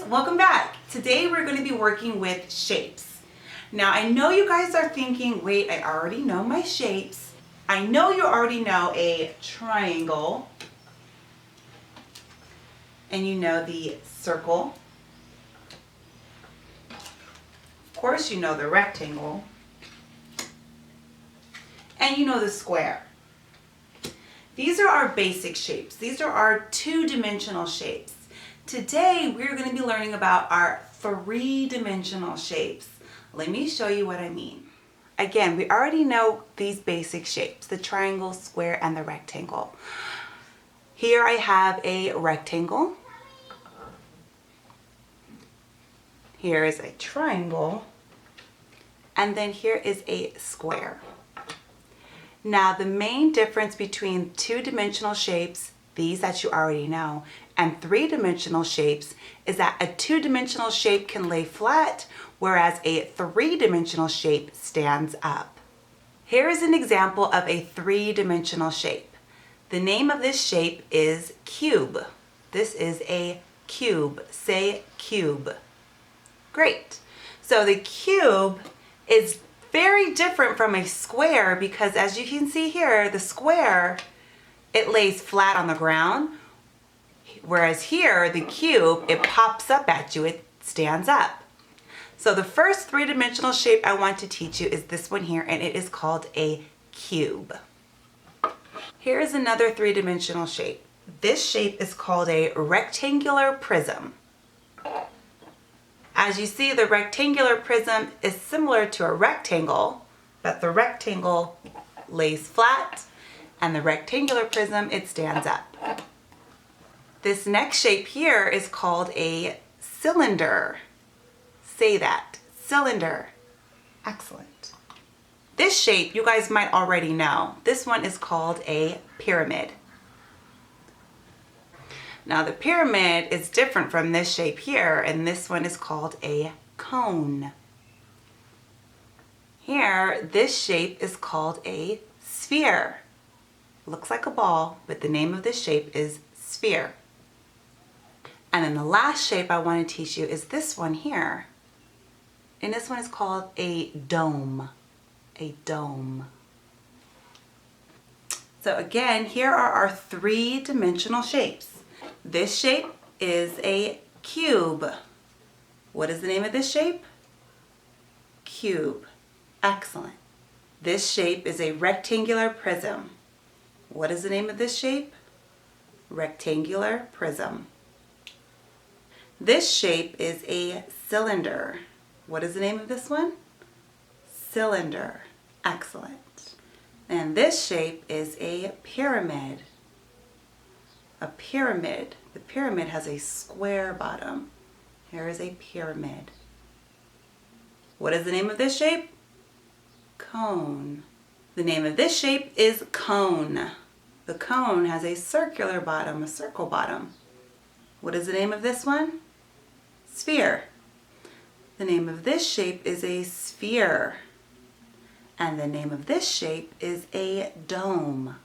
welcome back. Today we're going to be working with shapes. Now I know you guys are thinking, wait, I already know my shapes. I know you already know a triangle and you know the circle. Of course you know the rectangle and you know the square. These are our basic shapes. These are our two-dimensional shapes. Today we're going to be learning about our three-dimensional shapes. Let me show you what I mean. Again, we already know these basic shapes, the triangle, square, and the rectangle. Here I have a rectangle. Here is a triangle. And then here is a square. Now the main difference between two-dimensional shapes, these that you already know, and three-dimensional shapes is that a two-dimensional shape can lay flat, whereas a three-dimensional shape stands up. Here is an example of a three-dimensional shape. The name of this shape is cube. This is a cube. Say cube. Great. So the cube is very different from a square because as you can see here, the square, it lays flat on the ground. Whereas here, the cube, it pops up at you, it stands up. So the first three-dimensional shape I want to teach you is this one here, and it is called a cube. Here is another three-dimensional shape. This shape is called a rectangular prism. As you see, the rectangular prism is similar to a rectangle, but the rectangle lays flat, and the rectangular prism, it stands up. This next shape here is called a cylinder. Say that, cylinder. Excellent. This shape you guys might already know. This one is called a pyramid. Now the pyramid is different from this shape here, and this one is called a cone. Here, this shape is called a sphere. Looks like a ball, but the name of this shape is sphere. And then the last shape I want to teach you is this one here. And this one is called a dome. A dome. So again, here are our three-dimensional shapes. This shape is a cube. What is the name of this shape? Cube. Excellent. This shape is a rectangular prism. What is the name of this shape? Rectangular prism. This shape is a cylinder. What is the name of this one? Cylinder. Excellent. And this shape is a pyramid. A pyramid. The pyramid has a square bottom. Here is a pyramid. What is the name of this shape? Cone. The name of this shape is cone. The cone has a circular bottom, a circle bottom. What is the name of this one? Sphere. The name of this shape is a sphere. And the name of this shape is a dome.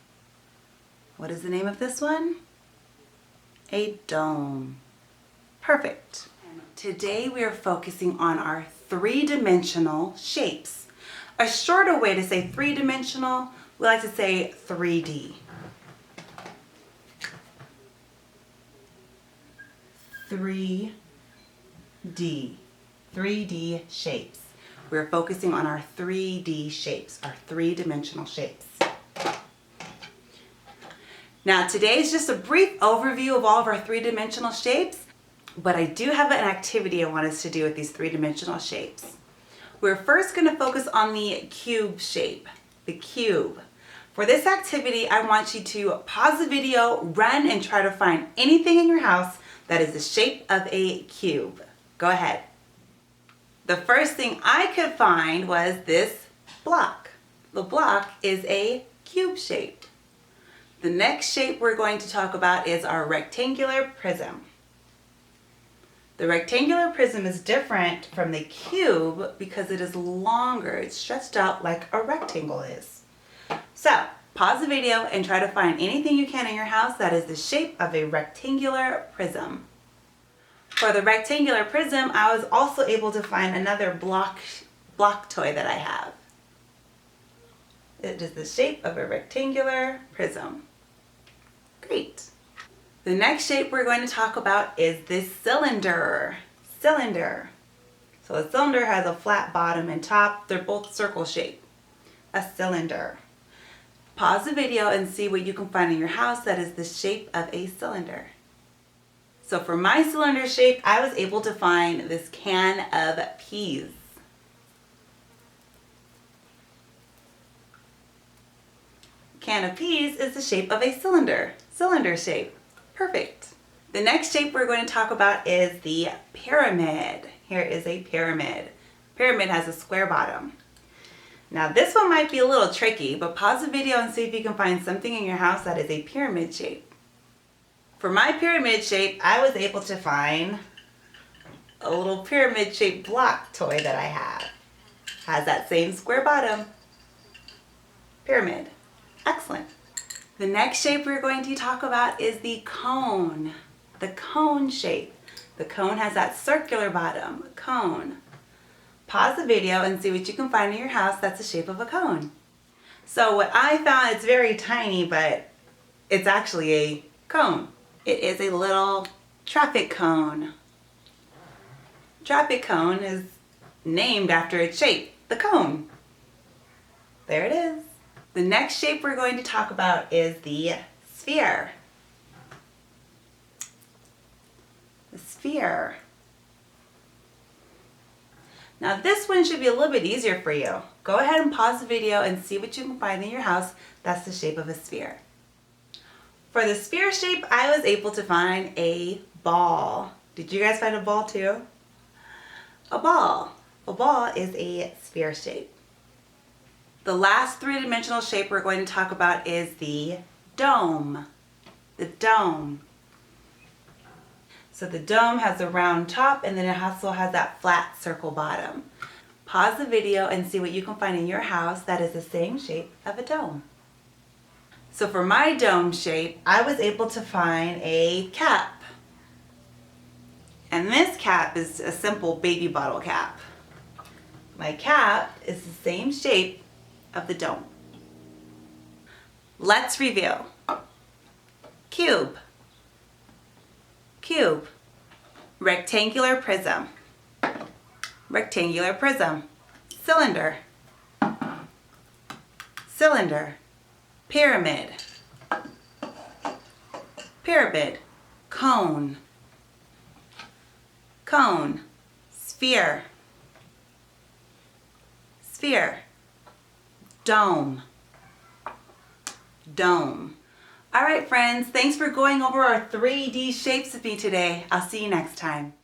What is the name of this one? A dome. Perfect. Today we are focusing on our three-dimensional shapes. A shorter way to say three-dimensional, we like to say 3D. 3D shapes. We're focusing on our 3D shapes, our three-dimensional shapes. Now today is just a brief overview of all of our three-dimensional shapes, but I do have an activity I want us to do with these three-dimensional shapes. We're first going to focus on the cube shape, the cube. For this activity, I want you to pause the video, run, and try to find anything in your house that is the shape of a cube. Go ahead. The first thing I could find was this block. The block is a cube shape. The next shape we're going to talk about is our rectangular prism. The rectangular prism is different from the cube because it is longer. It's stretched out like a rectangle is. So pause the video and try to find anything you can in your house that is the shape of a rectangular prism. For the rectangular prism, I was also able to find another block toy that I have. It is the shape of a rectangular prism. Great. The next shape we're going to talk about is this cylinder. Cylinder. So a cylinder has a flat bottom and top. They're both circle shape. A cylinder. Pause the video and see what you can find in your house that is the shape of a cylinder. So for my cylinder shape, I was able to find this can of peas. Can of peas is the shape of a cylinder. Cylinder shape. Perfect. The next shape we're going to talk about is the pyramid. Here is a pyramid. Pyramid has a square bottom. Now this one might be a little tricky, but pause the video and see if you can find something in your house that is a pyramid shape. For my pyramid shape, I was able to find a little pyramid shaped block toy that I have. Has that same square bottom. Pyramid. Excellent. The next shape we're going to talk about is the cone. The cone shape. The cone has that circular bottom. Cone. Pause the video and see what you can find in your house that's the shape of a cone. So what I found, it's very tiny, but it's actually a cone. It is a little traffic cone. Traffic cone is named after its shape, the cone. There it is. The next shape we're going to talk about is the sphere. The sphere. Now this one should be a little bit easier for you. Go ahead and pause the video and see what you can find in your house that's the shape of a sphere. For the sphere shape, I was able to find a ball. Did you guys find a ball too? A ball. A ball is a sphere shape. The last three-dimensional shape we're going to talk about is the dome. The dome. So the dome has a round top and then it also has that flat circle bottom. Pause the video and see what you can find in your house that is the same shape of a dome. So for my dome shape, I was able to find a cap. And this cap is a simple baby bottle cap. My cap is the same shape of the dome. Let's review. Cube. Cube. Rectangular prism. Rectangular prism. Cylinder. Cylinder. Pyramid. Pyramid. Cone. Cone. Sphere. Sphere. Dome. Dome. All right, friends, thanks for going over our 3D shapes with me today. I'll see you next time.